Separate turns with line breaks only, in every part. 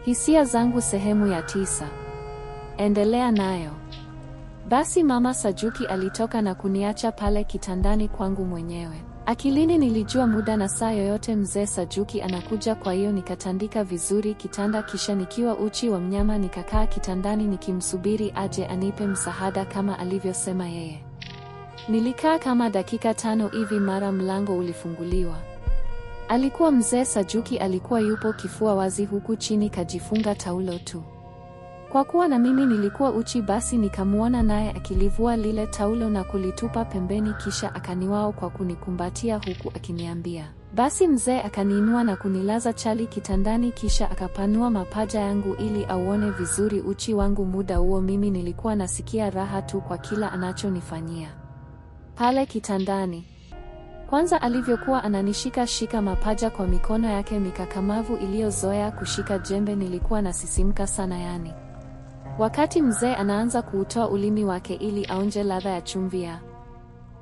Hisia zangu sehemu ya 9. Endelea nayo. Basi mama Sajuki alitoka na kuniacha pale kitandani kwangu mwenyewe. Akilini nilijua muda na saa yoyote mzee Sajuki anakuja, kwa hiyo nikatandika vizuri kitanda, kisha nikiwa uchi wa mnyama nikakaa kitandani nikimsubiri aje anipe msaada kama alivyosema yeye. Nilikaa kama dakika 5 hivi, mara mlango ulifunguliwa. Alikuwa mzee Sajuki, alikuwa yupo kifua wazi, huku chini kajifunga taulo tu. Kwa kuwa na mimi nilikuwa uchi, basi nikamuona naye akilivua lile taulo na kulitupa pembeni, kisha akaniwao kwa kunikumbatia huku akiniambia. Basi mzee akaniinua na kunilaza chali kitandani, kisha akapanua mapaja yangu ili auone vizuri uchi wangu. Muda huo mimi nilikuwa nasikia raha tu kwa kila anachonifanyia pale kitandani. Kwanza alivyokuwa ananishika mapaja kwa mikono yake mikakamavu iliyozoea kushika jembe, nilikuwa nasisimka sana yani. Wakati mzee anaanza kuutoa ulimi wake ili aonje ladha ya chumvi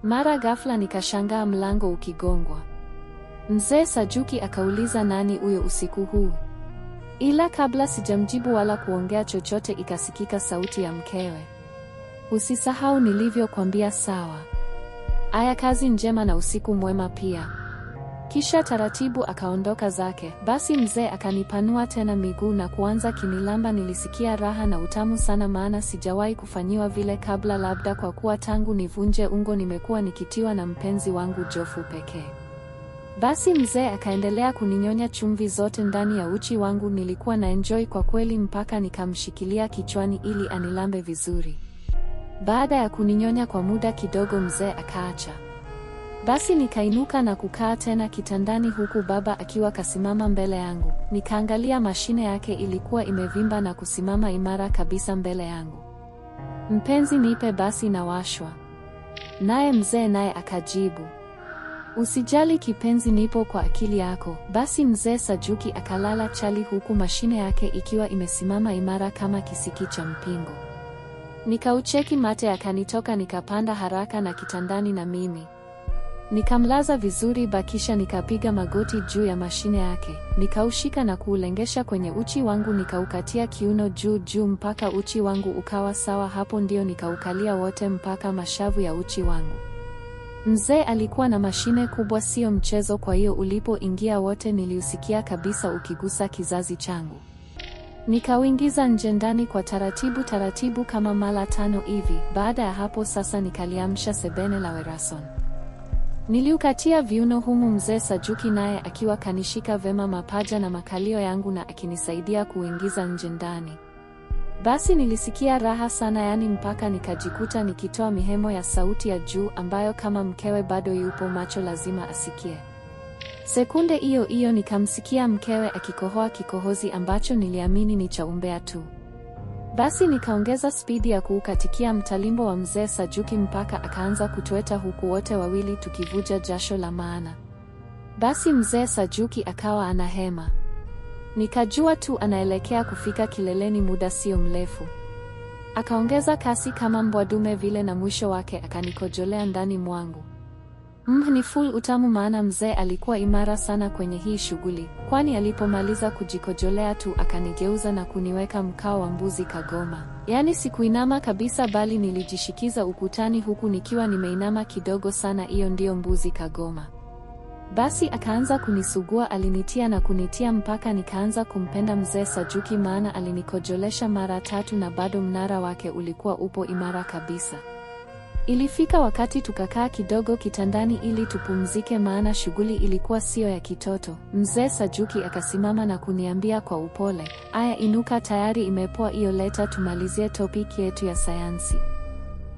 mara ghafla nikashangaa mlango ukigongwa. Mzee Sajuki akauliza nani huyo usiku huu? Ila kabla sijamjibu wala kuongea chochote, ikasikika sauti ya mkewe. Usisahau nilivyokwambia, sawa? Aya, kazi njema na usiku mwema pia. Kisha taratibu akaondoka zake. Basi mzee akanipanua tena miguu na kuanza kinilamba. Nilisikia raha na utamu sana, maana sijawahi kufanyiwa vile kabla, labda kwa kuwa tangu nivunje ungo nimekuwa nikitiwa na mpenzi wangu Jofu pekee. Basi mzee akaendelea kuninyonya chumvi zote ndani ya uchi wangu. Nilikuwa na enjoy kwa kweli, mpaka nikamshikilia kichwani ili anilambe vizuri. Baada ya kuninyonya kwa muda kidogo, mzee akaacha. Basi nikainuka na kukaa tena kitandani, huku baba akiwa kasimama mbele yangu. Nikaangalia mashine yake, ilikuwa imevimba na kusimama imara kabisa mbele yangu. Mpenzi, nipe basi na washwa. Naye mzee naye akajibu, usijali kipenzi, nipo kwa akili yako. Basi mzee Sajuki akalala chali, huku mashine yake ikiwa imesimama imara kama kisiki cha mpingo. Nikaucheki, mate yakanitoka, nikapanda haraka na kitandani na mimi nikamlaza vizuri, bakisha nikapiga magoti juu ya mashine yake, nikaushika na kuulengesha kwenye uchi wangu, nikaukatia kiuno juu mpaka uchi wangu ukawa sawa. Hapo ndio nikaukalia wote mpaka mashavu ya uchi wangu. Mzee alikuwa na mashine kubwa, sio mchezo, kwa hiyo ulipoingia wote niliusikia kabisa ukigusa kizazi changu. Nikauingiza nje ndani kwa taratibu kama mara 5 hivi. Baada ya hapo sasa nikaliamsha sebene la Werason. Niliukatia viuno humu, mzee Sajuki naye akiwa kanishika vema mapaja na makalio yangu na akinisaidia kuingiza nje ndani. Basi nilisikia raha sana yani, mpaka nikajikuta nikitoa mihemo ya sauti ya juu ambayo kama mkewe bado yupo macho lazima asikie. Sekunde hiyo nikamsikia mkewe akikohoa kikohozi ambacho niliamini ni cha umbea tu. Basi nikaongeza spidi ya kuukatikia mtalimbo wa mzee Sajuki mpaka akaanza kutweta, huku wote wawili tukivuja jasho la maana. Basi mzee Sajuki akawa anahema. Nikajua tu anaelekea kufika kileleni muda sio mrefu. Akaongeza kasi kama mbwa dume vile, na mwisho wake akanikojolea ndani mwangu. Ni full utamu, maana mzee alikuwa imara sana kwenye hii shughuli, kwani alipomaliza kujikojolea tu akanigeuza na kuniweka mkao wa mbuzi kagoma. Yaani sikuinama kabisa, bali nilijishikiza ukutani huku nikiwa nimeinama kidogo sana. Hiyo ndio mbuzi kagoma. Basi akaanza kunisugua, alinitia na kunitia mpaka nikaanza kumpenda mzee Sajuki, maana alinikojolesha mara 3 na bado mnara wake ulikuwa upo imara kabisa. Ilifika wakati tukakaa kidogo kitandani ili tupumzike, maana shughuli ilikuwa sio ya kitoto. Mzee Sajuki akasimama na kuniambia kwa upole, aya, inuka, tayari imepoa hiyo, leta tumalizie topic yetu ya sayansi.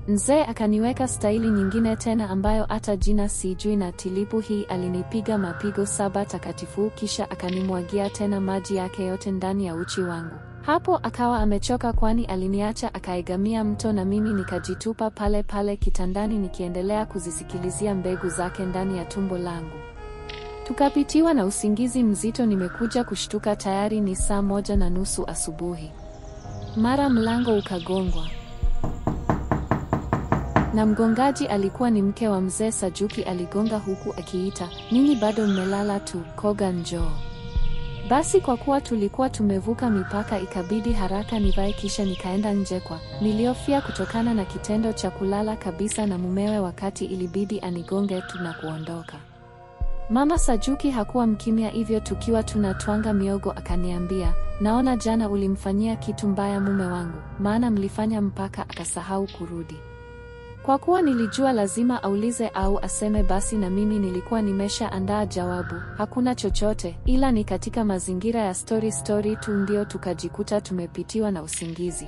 Mzee akaniweka staili nyingine tena ambayo hata jina sijui, na tilipu hii alinipiga mapigo 7 takatifu, kisha akanimwagia tena maji yake yote ndani ya uchi wangu. Hapo akawa amechoka, kwani aliniacha akaegamia mto na mimi nikajitupa pale kitandani nikiendelea kuzisikilizia mbegu zake ndani ya tumbo langu. Tukapitiwa na usingizi mzito. Nimekuja kushtuka tayari ni saa 1:30 asubuhi. Mara mlango ukagongwa. Na mgongaji alikuwa ni mke wa mzee Sajuki. Aligonga huku akiita, "Ninyi bado mmelala tu, Koga njoo." Basi kwa kuwa tulikuwa tumevuka mipaka, ikabidi haraka nivae kisha nikaenda nje kwa niliofia kutokana na kitendo cha kulala kabisa na mumewe wakati ilibidi anigonge tu na kuondoka. Mama Sajuki hakuwa mkimya hivyo tukiwa tunatwanga miogo akaniambia, naona jana ulimfanyia kitu mbaya mume wangu, maana mlifanya mpaka akasahau kurudi. Kwa kuwa nilijua lazima aulize au aseme, basi na mimi nilikuwa nimesha andaa jawabu, hakuna chochote, ila ni katika mazingira ya story tu ndio tukajikuta tumepitiwa na usingizi.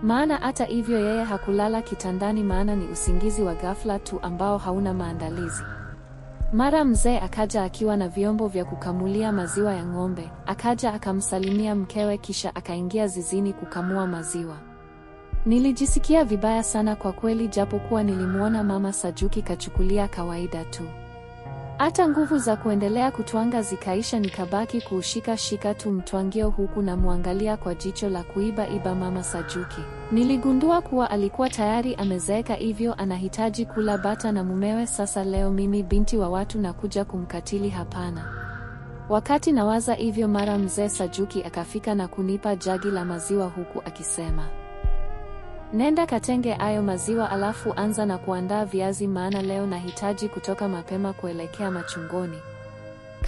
Maana hata hivyo yeye hakulala kitandani, maana ni usingizi wa ghafla tu ambao hauna maandalizi. Mara mzee akaja akiwa na vyombo vya kukamulia maziwa ya ng'ombe, akaja akamsalimia mkewe kisha akaingia zizini kukamua maziwa. Nilijisikia vibaya sana kwa kweli, japokuwa nilimuona mama Sajuki kachukulia kawaida tu. Hata nguvu za kuendelea kutwanga zikaisha, nikabaki kuushika tu mtwangio huku na muangalia kwa jicho la kuiba mama Sajuki. Niligundua kuwa alikuwa tayari amezeeka, hivyo anahitaji kula bata na mumewe. Sasa leo mimi binti wa watu na kuja kumkatili? Hapana. Wakati nawaza hivyo, mara mzee Sajuki akafika na kunipa jagi la maziwa huku akisema, nenda katenge ayo maziwa alafu anza na kuandaa viazi, maana leo nahitaji kutoka mapema kuelekea machungoni.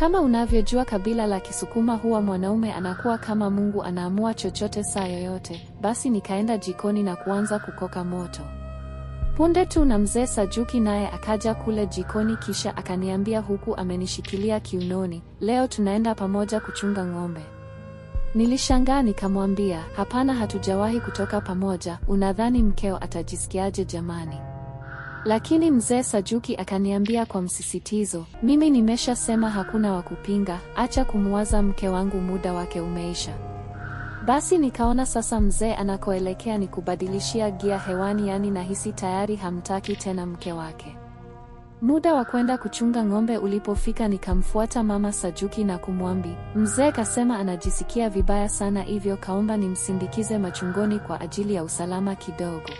Kama unavyojua kabila la Kisukuma huwa mwanaume anakuwa kama Mungu, anaamua chochote saa yoyote. Basi nikaenda jikoni na kuanza kukoka moto. Punde tu na mzee Sajuki naye akaja kule jikoni kisha akaniambia huku amenishikilia kiunoni, leo tunaenda pamoja kuchunga ng'ombe. Nilishangaa nikamwambia, hapana, hatujawahi kutoka pamoja, unadhani mkeo atajisikiaje jamani? Lakini mzee Sajuki akaniambia kwa msisitizo, mimi nimeshasema hakuna wa kupinga, acha kumwaza mke wangu, muda wake umeisha. Basi nikaona sasa mzee anakoelekea ni kubadilishia gia hewani, yani nahisi tayari hamtaki tena mke wake. Muda wa kwenda kuchunga ng'ombe ulipofika, nikamfuata mama Sajuki na kumwambi, mzee kasema anajisikia vibaya sana, hivyo kaomba nimsindikize machungoni kwa ajili ya usalama kidogo.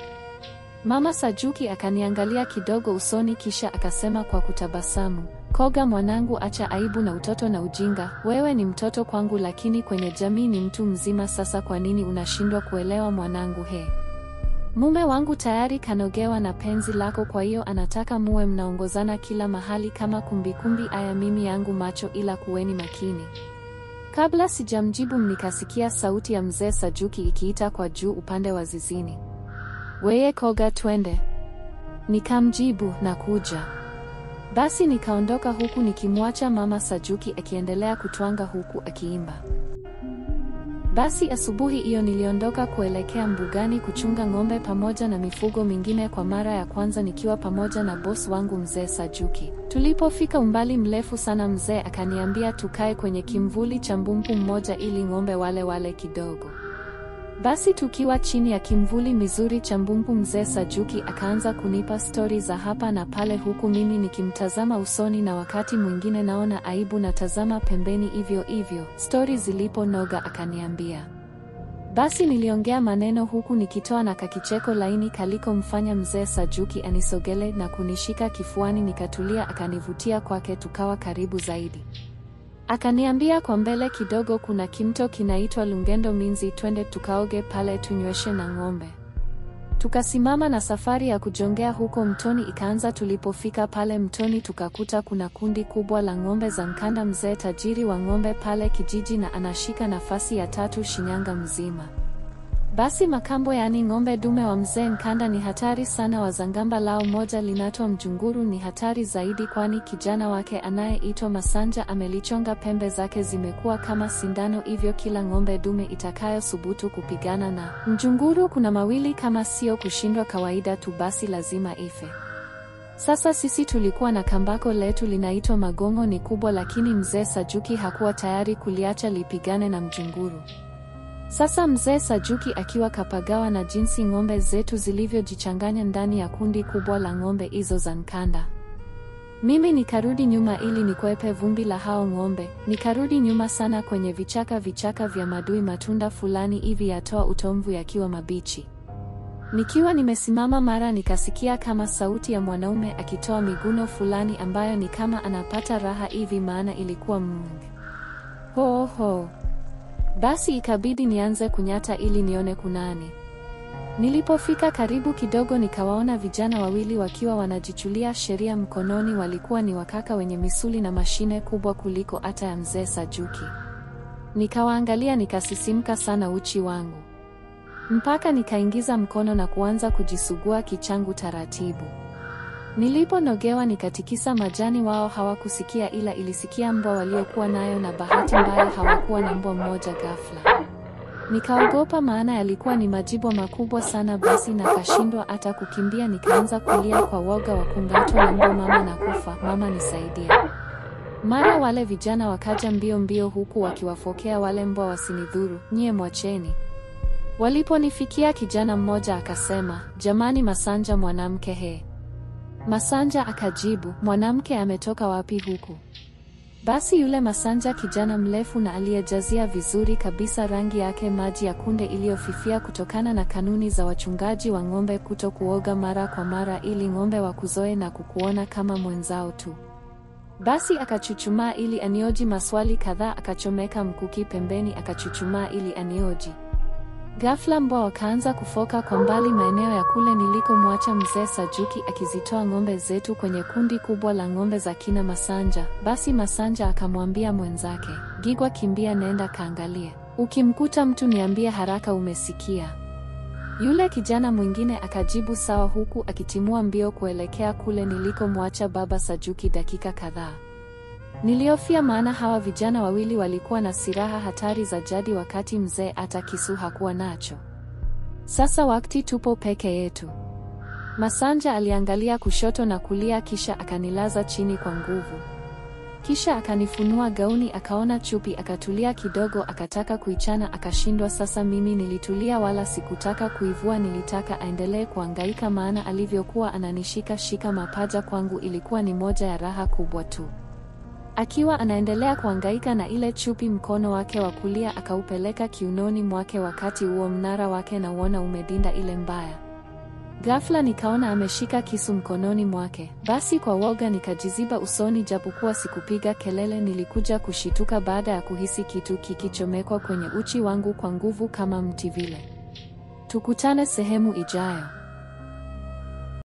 Mama Sajuki akaniangalia kidogo usoni kisha akasema kwa kutabasamu, Koga mwanangu, acha aibu na utoto na ujinga, wewe ni mtoto kwangu lakini kwenye jamii ni mtu mzima. Sasa kwa nini unashindwa kuelewa mwanangu? Mume wangu tayari kanogewa na penzi lako, kwa hiyo anataka muwe mnaongozana kila mahali kama kumbikumbi. Aya, mimi yangu macho, ila kuweni makini. Kabla sijamjibu nikasikia sauti ya mzee Sajuki ikiita kwa juu upande wa zizini, weye Koga, twende. Nikamjibu, nakuja. Basi nikaondoka huku nikimwacha mama Sajuki akiendelea kutwanga huku akiimba. Basi asubuhi hiyo niliondoka kuelekea mbugani kuchunga ng'ombe pamoja na mifugo mingine kwa mara ya kwanza nikiwa pamoja na boss wangu mzee Sajuki. Tulipofika umbali mrefu sana, mzee akaniambia tukae kwenye kimvuli cha mbumbu mmoja ili ng'ombe wale kidogo. Basi tukiwa chini ya kimvuli mizuri cha mbumbu, mzee Sajuki akaanza kunipa stori za hapa na pale huku mimi nikimtazama usoni, na wakati mwingine naona aibu na tazama pembeni. Hivyo stori ziliponoga akaniambia. Basi niliongea maneno huku nikitoa na kakicheko laini kalikomfanya mzee Sajuki anisogele na kunishika kifuani. Nikatulia, akanivutia kwake, tukawa karibu zaidi. Akaniambia kwa mbele kidogo kuna kimto kinaitwa Lungendo Minzi, twende tukaoge pale tunyweshe na ng'ombe. Tukasimama na safari ya kujongea huko mtoni ikaanza. Tulipofika pale mtoni tukakuta kuna kundi kubwa la ng'ombe za Nkanda, mzee tajiri wa ng'ombe pale kijiji, na anashika nafasi ya 3 Shinyanga mzima. Basi makambo, yani ng'ombe dume wa mzee Nkanda ni hatari sana. Wazangamba lao moja linatwa Mjunguru ni hatari zaidi, kwani kijana wake anayeitwa Masanja amelichonga pembe zake zimekuwa kama sindano, hivyo kila ng'ombe dume itakayo subutu kupigana na Mjunguru kuna mawili, kama sio kushindwa kawaida tu basi lazima ife. Sasa sisi tulikuwa na kambako letu linaitwa Magongo, ni kubwa, lakini mzee Sajuki hakuwa tayari kuliacha lipigane na Mjunguru. Sasa mzee Sajuki akiwa kapagawa na jinsi ng'ombe zetu zilivyojichanganya ndani ya kundi kubwa la ng'ombe hizo za Nkanda. Mimi nikarudi nyuma ili nikwepe vumbi la hao ng'ombe. Nikarudi nyuma sana kwenye vichaka vya madui, matunda fulani hivi yatoa utomvu yakiwa mabichi. Nikiwa nimesimama, mara nikasikia kama sauti ya mwanaume akitoa miguno fulani ambayo ni kama anapata raha hivi, maana ilikuwa Mungu. Ho ho. Basi ikabidi nianze kunyata ili nione kunani. Nilipofika karibu kidogo nikawaona vijana wawili wakiwa wanajichulia sheria mkononi. Walikuwa ni wakaka wenye misuli na mashine kubwa kuliko hata ya mzee Sajuki. Nikawaangalia nikasisimka sana uchi wangu. Mpaka nikaingiza mkono na kuanza kujisugua kichangu taratibu. Niliponogewa nikatikisa majani. Wao hawakusikia ila ilisikia mbwa waliokuwa nayo, na bahati mbaya hawakuwa na mbwa mmoja ghafla. Nikaogopa maana yalikuwa ni majibwa makubwa sana, basi na kashindwa hata kukimbia. Nikaanza kulia kwa woga wa kungatwa na mbwa. Mama na kufa, mama nisaidie. Mara wale vijana wakaja mbio mbio huku wakiwafokea wale mbwa wasinidhuru, nyie mwacheni. Waliponifikia kijana mmoja akasema, jamani Masanja mwanamke he. Masanja akajibu, mwanamke ametoka wapi huku? Basi yule Masanja, kijana mrefu na aliyejazia vizuri kabisa, rangi yake maji ya kunde iliyofifia, kutokana na kanuni za wachungaji wa ng'ombe kuto kuoga mara kwa mara ili ng'ombe wakuzoe na kukuona kama mwenzao tu. Basi akachuchumaa ili anioji maswali kadhaa, akachomeka mkuki pembeni akachuchumaa ili anioji. Ghafla mbwa wakaanza kufoka kwa mbali maeneo ya kule nilikomwacha mzee Sajuki akizitoa ng'ombe zetu kwenye kundi kubwa la ng'ombe za kina Masanja. Basi Masanja akamwambia mwenzake, Gigwa kimbia nenda kaangalie. Ukimkuta mtu niambie haraka, umesikia? Yule kijana mwingine akajibu sawa, huku akitimua mbio kuelekea kule nilikomwacha baba Sajuki. Dakika kadhaa niliofia, maana hawa vijana wawili walikuwa na silaha hatari za jadi, wakati mzee hata kisu hakuwa nacho. Sasa wakati tupo peke yetu, Masanja aliangalia kushoto na kulia, kisha akanilaza chini kwa nguvu. Kisha akanifunua gauni, akaona chupi, akatulia kidogo, akataka kuichana akashindwa. Sasa mimi nilitulia wala sikutaka kuivua, nilitaka aendelee kuhangaika, maana alivyokuwa ananishika shika mapaja kwangu ilikuwa ni moja ya raha kubwa tu. Akiwa anaendelea kuhangaika na ile chupi, mkono wake wa kulia akaupeleka kiunoni mwake, wakati huo mnara wake na uona umedinda ile mbaya. Ghafla nikaona ameshika kisu mkononi mwake. Basi kwa woga nikajiziba usoni, japokuwa sikupiga kelele. Nilikuja kushituka baada ya kuhisi kitu kikichomekwa kwenye uchi wangu kwa nguvu kama mti vile. Tukutane sehemu ijayo.